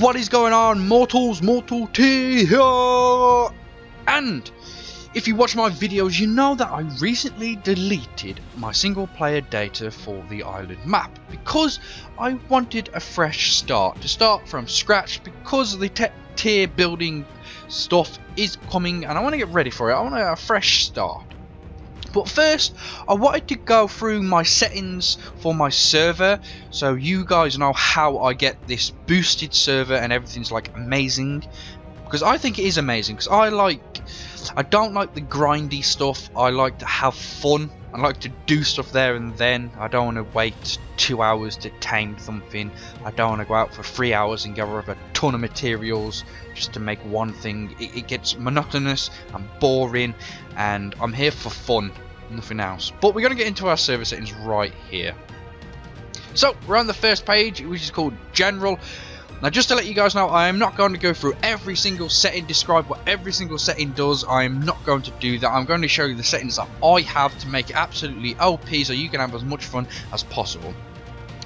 What is going on, mortals? Mortal T here! And if you watch my videos, you know that I recently deleted my single player data for the island map because I wanted a fresh start, to start from scratch, because the tier building stuff is coming and I want to get ready for it. I want a fresh start. But first, I wanted to go through my settings for my server so you guys know how I get this boosted server and everything's like amazing. Because I think it is amazing, because I don't like the grindy stuff. I like to have fun. I like to do stuff there and then. I don't want to wait 2 hours to tame something. I don't want to go out for 3 hours and gather up a ton of materials just to make one thing. It gets monotonous and boring, and I'm here for fun, nothing else. But we're going to get into our server settings right here. So we're on the first page, which is called General. Now, just to let you guys know, I am not going to go through every single setting, describe what every single setting does. I am not going to do that. I'm going to show you the settings that I have to make it absolutely OP so you can have as much fun as possible.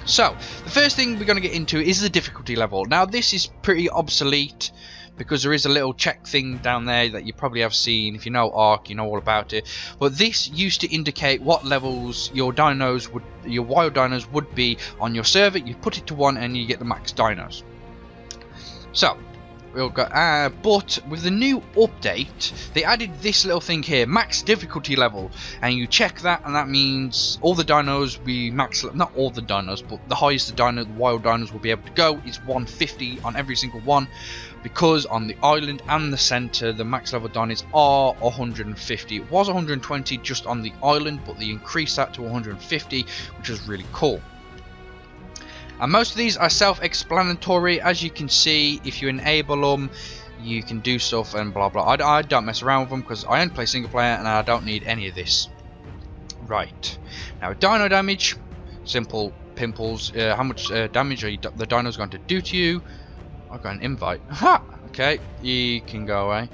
So, the first thing we're going to get into is the difficulty level. Now, this is pretty obsolete because there is a little check thing down there that you probably have seen. If you know Ark, you know all about it. But this used to indicate what levels your wild dinos would be on your server. You put it to 1 and you get the max dinos. So, we'll go, but with the new update, they added this little thing here, max difficulty level, and you check that, and that means all the dinos we max, not all the dinos, but the highest the wild dinos will be able to go is 150 on every single one, because on the island and the center, the max level dinos are 150. It was 120 just on the island, but they increased that to 150, which is really cool. And most of these are self-explanatory. As you can see, if you enable them, you can do stuff and blah blah. I don't mess around with them because I only play single player and I don't need any of this. Right, now dino damage, simple pimples. How much damage are the dinos going to do to you? I've got an invite. Ha! Okay, you can go away.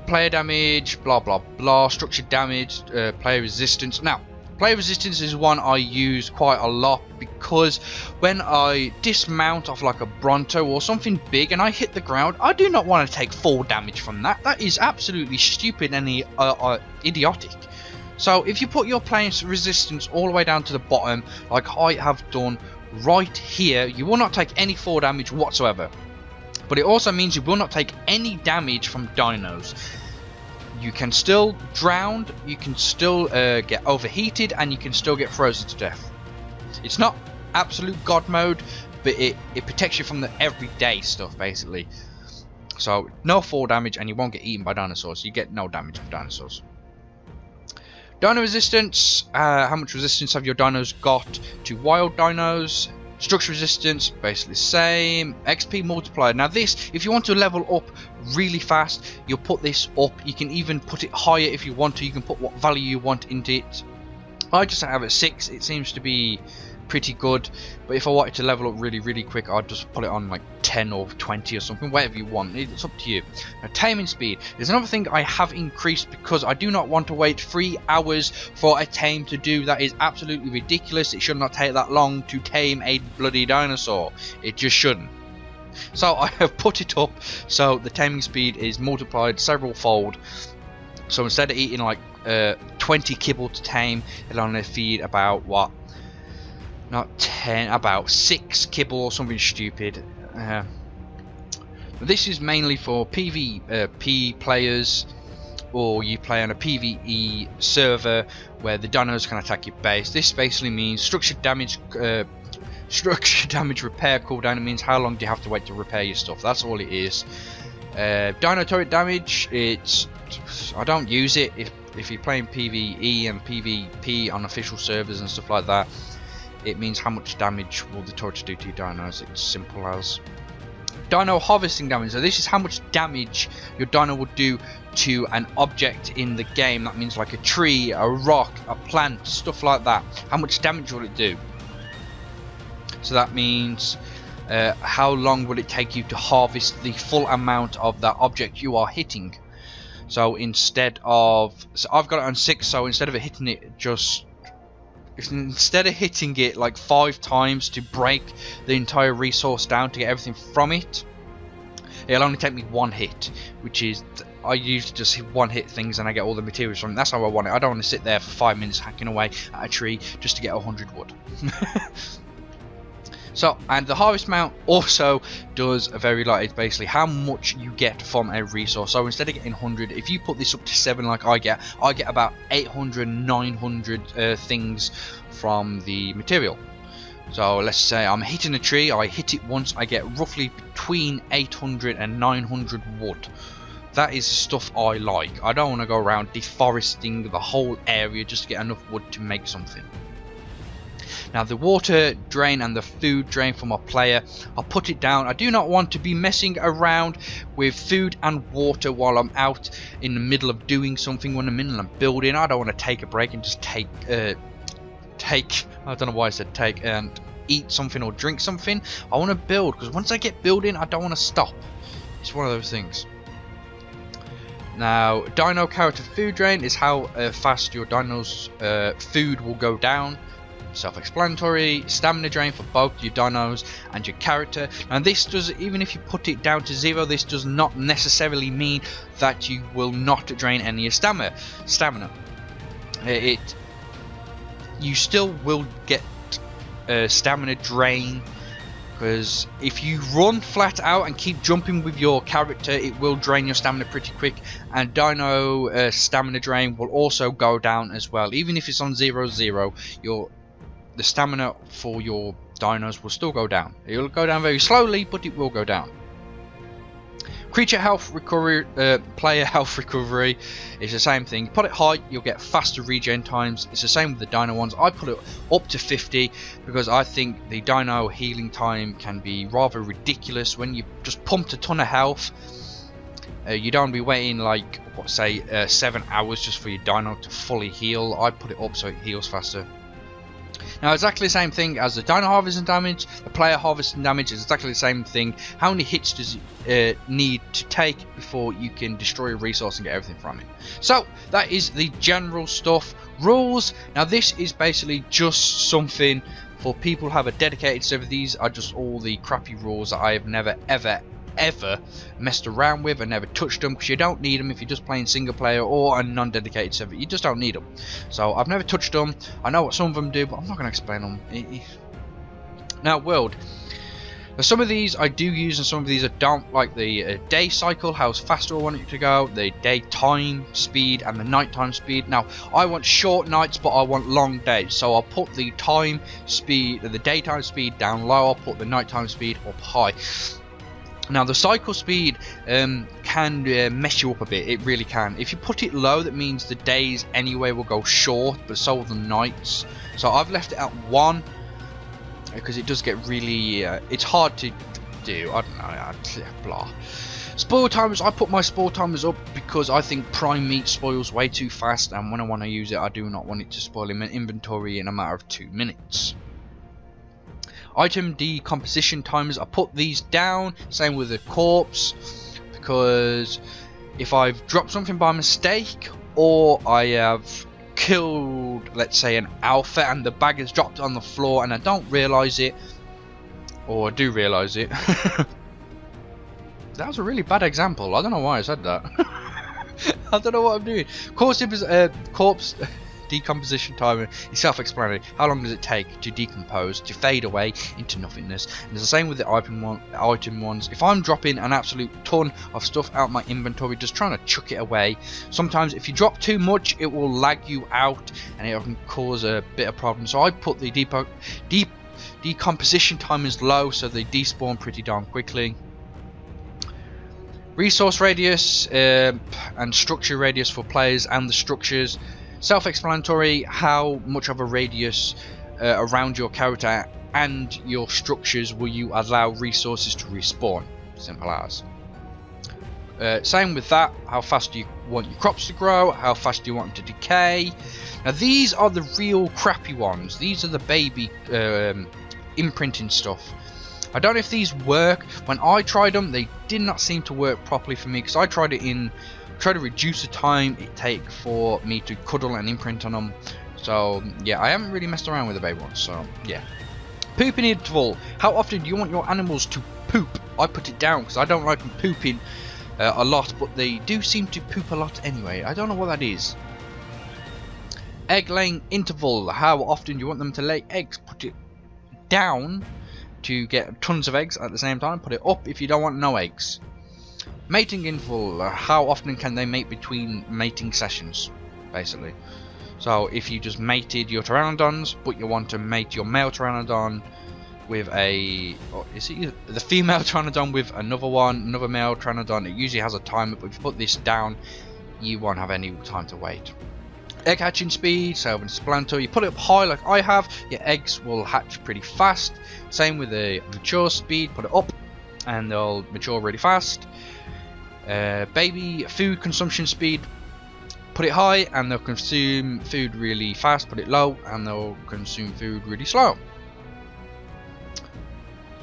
Player damage, blah blah blah. Structure damage, player resistance. Now, player resistance is one I use quite a lot because when I dismount off like a Bronto or something big and I hit the ground, I do not want to take full damage from that. That is absolutely stupid and idiotic. So if you put your player resistance all the way down to the bottom, like I have done right here, you will not take any full damage whatsoever. But it also means you will not take any damage from dinos. You can still drown, you can still get overheated, and you can still get frozen to death. It's not absolute god mode, but it protects you from the everyday stuff, basically. So, no fall damage, and you won't get eaten by dinosaurs. You get no damage from dinosaurs. Dino resistance. How much resistance have your dinos got to wild dinos? Structure resistance, basically the same. XP multiplier. Now this, if you want to level up really fast, you'll put this up. You can even put it higher if you want to. You can put what value you want into it. I just have it 6. It seems to be pretty good. But if I wanted to level up really quick, I'd just put it on like 10 or 20 or something, whatever you want. It's up to you. Now, taming speed is another thing I have increased because I do not want to wait 3 hours for a tame to do. That is absolutely ridiculous. It should not take that long to tame a bloody dinosaur. It just shouldn't. So I have put it up so the taming speed is multiplied several fold. So instead of eating like 20 kibble to tame, it'll only feed about what? Not 10, about 6 kibble or something stupid. This is mainly for PvP players, or you play on a PvE server where the dinos can attack your base. This basically means structure damage repair cooldown. It means how long do you have to wait to repair your stuff. That's all it is. Dino turret damage. I don't use it if you're playing PvE and PvP on official servers and stuff like that. It means how much damage will the turrets do to your dinos. It's simple as. Dino harvesting damage. So this is how much damage your dino would do to an object in the game. That means like a tree, a rock, a plant, stuff like that. How much damage will it do? So that means how long will it take you to harvest the full amount of that object you are hitting. So instead of, I've got it on 6, so instead of hitting it just instead of hitting it like 5 times to break the entire resource down to get everything from it, It'll only take me one hit, which is, I usually just hit one hit things and I get all the materials from it. That's how I want it. I don't want to sit there for 5 minutes hacking away at a tree just to get 100 wood. So, and the harvest mount also does a very light. It's basically how much you get from a resource. So instead of getting 100, if you put this up to 7 like I get about 800, 900 things from the material. So let's say I'm hitting a tree, I hit it once, I get roughly between 800 and 900 wood. That is stuff I like. I don't want to go around deforesting the whole area just to get enough wood to make something. Now the water drain and the food drain for my player, I'll put it down. I do not want to be messing around with food and water while I'm out in the middle of doing something. When I'm in and I'm building, I don't want to take a break and just take I don't know why I said take, and eat something or drink something. I want to build, because once I get building I don't want to stop. It's one of those things. Now dino character food drain is how fast your dino's food will go down. Self-explanatory. Stamina drain for both your dinos and your character. And this does, even if you put it down to 0, this does not necessarily mean that you will not drain any of stamina. You still will get stamina drain, because if you run flat out and keep jumping with your character, it will drain your stamina pretty quick, and dino stamina drain will also go down as well. Even if it's on 0-0, the stamina for your dinos will still go down. It will go down very slowly, but it will go down. Creature health recovery, player health recovery is the same thing. Put it high, you'll get faster regen times. It's the same with the dino ones. I put it up to 50 because I think the dino healing time can be rather ridiculous. When you just pumped a ton of health, you don't be waiting like, what, say 7 hours just for your dino to fully heal. I put it up so it heals faster. Now exactly the same thing as the dino harvesting damage, the player harvesting damage is exactly the same thing. How many hits does it need to take before you can destroy a resource and get everything from it? So that is the general stuff. Rules, now this is basically just something for people who have a dedicated server. These are just all the crappy rules that I have never ever messed around with and never touched them, because you don't need them if you're just playing single player or a non-dedicated server. You just don't need them. So I've never touched them. I know what some of them do, but I'm not going to explain them. Now world, some of these I do use and some of these I don't, like the day cycle, how faster I want it to go, the daytime speed and the nighttime speed. Now I want short nights but I want long days, so I'll put the time speed, the daytime speed down low, I'll put the nighttime speed up high. Now the cycle speed can mess you up a bit, it really can. If you put it low, that means the days anyway will go short, but so will the nights. So I've left it at 1 because it does get really, it's hard to do, I don't know, blah. Spoil timers, I put my spoil timers up because I think prime meat spoils way too fast, and when I want to use it I do not want it to spoil in my inventory in a matter of 2 minutes. Item decomposition timers, I put these down, same with the corpse, because if I've dropped something by mistake or I have killed, let's say, an alpha and the bag is dropped on the floor and I don't realise it, or I do realise it. That was a really bad example, I don't know why I said that. I don't know what I'm doing. Corpse decomposition timer is self-explanatory. How long does it take to decompose, to fade away into nothingness? And it's the same with the item ones. If I'm dropping an absolute ton of stuff out my inventory, just trying to chuck it away, sometimes if you drop too much it will lag you out and it can cause a bit of problem. So I put the decomposition timers low so they despawn pretty darn quickly. Resource radius and structure radius for players and the structures. Self-explanatory, how much of a radius around your character and your structures will you allow resources to respawn? Simple as. Same with that, how fast do you want your crops to grow, how fast do you want them to decay. Now these are the real crappy ones, these are the baby imprinting stuff. I don't know if these work. When I tried them they did not seem to work properly for me, because I tried it in try to reduce the time it take for me to cuddle and imprint on them. So yeah, I haven't really messed around with the baby ones, so yeah. Pooping interval, how often do you want your animals to poop. I put it down because I don't like them pooping a lot, but they do seem to poop a lot anyway. I don't know what that is. Egg laying interval. How often do you want them to lay eggs? Put it down to get tons of eggs at the same time. Put it up if you don't want no eggs. Mating interval. How often can they mate between mating sessions, basically. So if you just mated your pteranodons, but you want to mate your male pteranodon with a, is it the female pteranodon with another male pteranodon, it usually has a timer, but if you put this down, you won't have any time to wait. Egg hatching speed, so when it's splanter, you put it up high like I have, your eggs will hatch pretty fast. Same with the mature speed, put it up and they'll mature really fast. Baby food consumption speed, put it high and they'll consume food really fast. Put it low and they'll consume food really slow.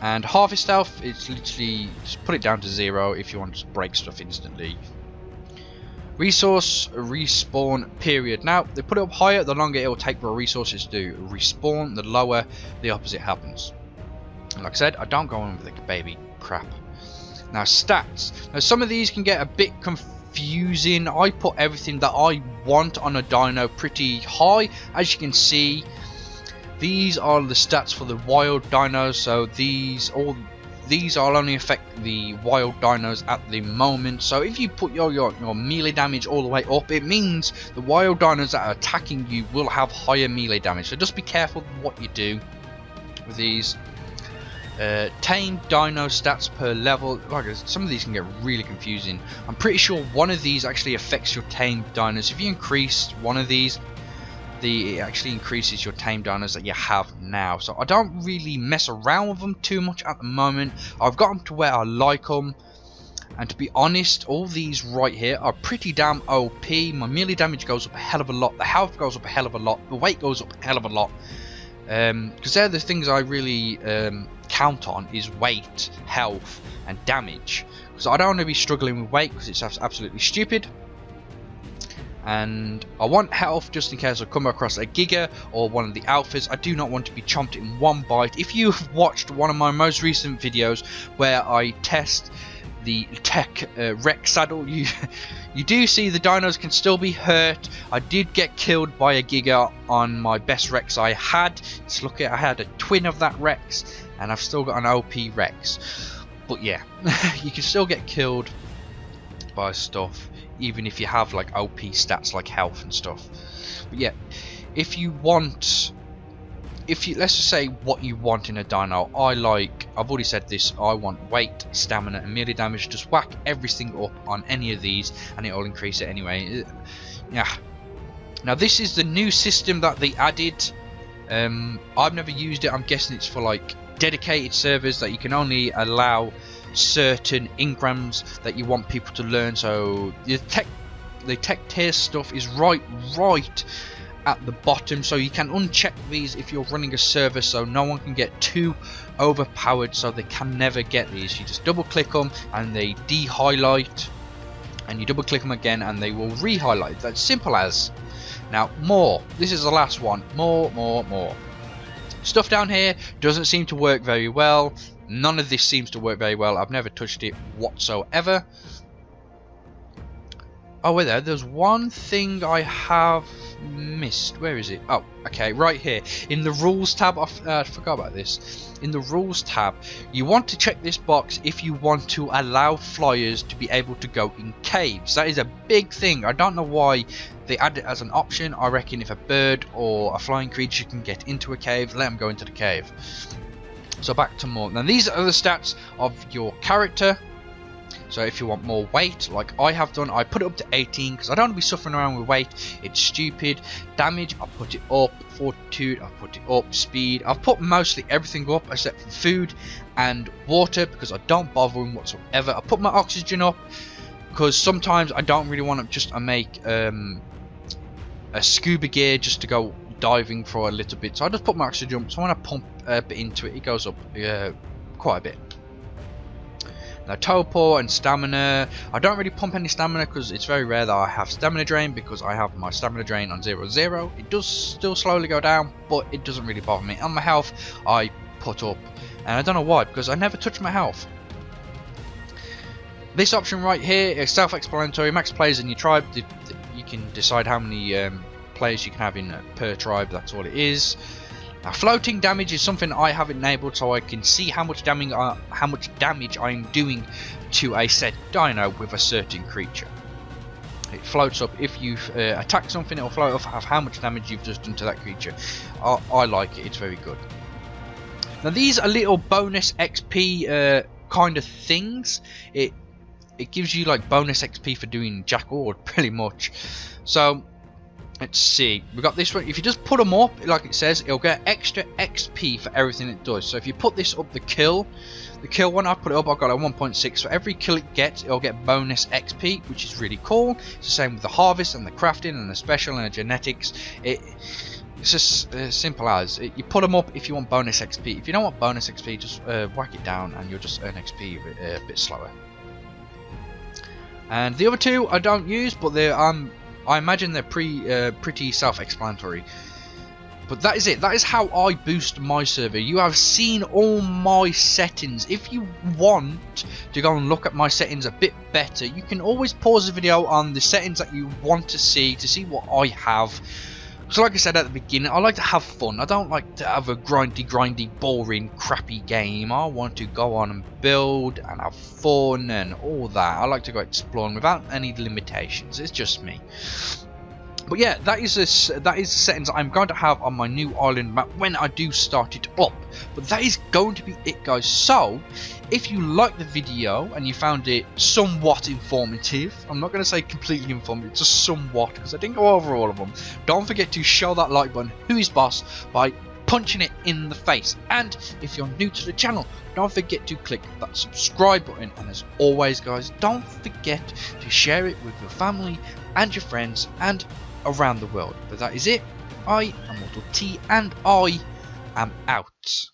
And harvest health, it's literally just put it down to 0 if you want to break stuff instantly. Resource respawn period. Now they put it up higher, the longer it will take for resources to respawn, the lower the opposite happens. And like I said, I don't go on with the baby crap. Now stats. Now some of these can get a bit confusing. I put everything that I want on a dino pretty high. As you can see, these are the stats for the wild dinos. So these will only affect the wild dinos at the moment. So if you put your melee damage all the way up, it means the wild dinos that are attacking you will have higher melee damage. So just be careful what you do with these. Tame dino stats per level. Like, some of these can get really confusing. I'm pretty sure one of these actually affects your tame dinos. If you increase one of these, it actually increases your tame dinos that you have now. So I don't really mess around with them too much at the moment. I've got them to where I like them, and to be honest, all these right here are pretty damn OP. My melee damage goes up a hell of a lot, the health goes up a hell of a lot, the weight goes up a hell of a lot, because they're the things I really count on, is weight, health and damage, because I don't want to be struggling with weight because it's absolutely stupid. And I want health just in case I come across a Giga or one of the alphas. I do not want to be chomped in one bite. If you've watched one of my most recent videos where I test the tech Rex saddle, you do see the dinos can still be hurt. I did get killed by a Giga on my best Rex I had. Just look at, I had a twin of that Rex and I've still got an OP Rex. But yeah, you can still get killed by stuff, even if you have like OP stats like health and stuff. But yeah, if you want, let's just say what you want in a dino. I've already said this, I want weight, stamina and melee damage. Just whack everything up on any of these and it will increase it anyway. Yeah. Now this is the new system that they added. I've never used it. I'm guessing it's for like dedicated servers that you can only allow certain engrams that you want people to learn. So the tech tier stuff is right at the bottom, so you can uncheck these if you're running a server, so no one can get too overpowered, so they can never get these. You just double click them and they de-highlight, and you double click them again and they will re-highlight. That's simple as. Now more, this is the last one. More stuff down here doesn't seem to work very well. None of this seems to work very well. I've never touched it whatsoever. Oh wait, there's one thing I have missed. Where is it? Oh, okay, right here in the rules tab. I forgot about this. In the rules tab, you want to check this box if you want to allow flyers to be able to go in caves. That is a big thing. I don't know why they add it as an option. I reckon if a bird or a flying creature can get into a cave, let them go into the cave. So back to more. Now these are the stats of your character. So if you want more weight, like I have done, I put it up to 18 because I don't want to be suffering around with weight. It's stupid. Damage, I put it up. Fortitude, I put it up. Speed, I've put mostly everything up except for food and water because I don't bother them whatsoever. I put my oxygen up because sometimes I don't really want to just make a scuba gear just to go diving for a little bit. So I just put my oxygen up. So when I pump a bit into it, it goes up quite a bit. Now torpor and stamina, I don't really pump any stamina because it's very rare that I have stamina drain, because I have my stamina drain on 0-0. It does still slowly go down, but it doesn't really bother me. On my health I put up, and I don't know why, because I never touch my health. This option right here is self-explanatory. Max players in your tribe. You can decide how many players you can have in per tribe. That's all it is. Now, floating damage is something I have enabled so I can see how much damage I'm doing to a set dino with a certain creature. It floats up if you attack something. It will float up of how much damage you've just done to that creature. I like it. It's very good. Now these are little bonus XP kind of things. It gives you like bonus XP for doing jack all pretty much. So let's see, we got this one. If you just put them up like it says, it'll get extra XP for everything it does. So if you put this up, the kill one, I put it up, I got a 1.6. For every kill it gets, it'll get bonus XP, which is really cool. It's the same with the harvest and the crafting and the special and the genetics. It's just simple as you put them up if you want bonus XP. If you don't want bonus XP, just whack it down and you'll just earn XP a bit slower. And the other two I don't use, but they're I imagine they're pretty self-explanatory. But that is it. That is how I boost my server. You have seen all my settings. If you want to go and look at my settings a bit better, you can always pause the video on the settings that you want to see what I have. So like I said at the beginning, I like to have fun. I don't like to have a grindy, boring, crappy game. I want to go on and build and have fun and all that. I like to go exploring without any limitations. It's just me. But yeah, that is the settings I'm going to have on my new island map when I do start it up. But that is going to be it, guys. So if you liked the video and you found it somewhat informative, I'm not going to say completely informative, just somewhat, because I didn't go over all of them, don't forget to show that like button, who is boss, by punching it in the face. And if you're new to the channel, don't forget to click that subscribe button. And as always, guys, don't forget to share it with your family and your friends and around the world. But that is it. I am Mortal T, and I am out.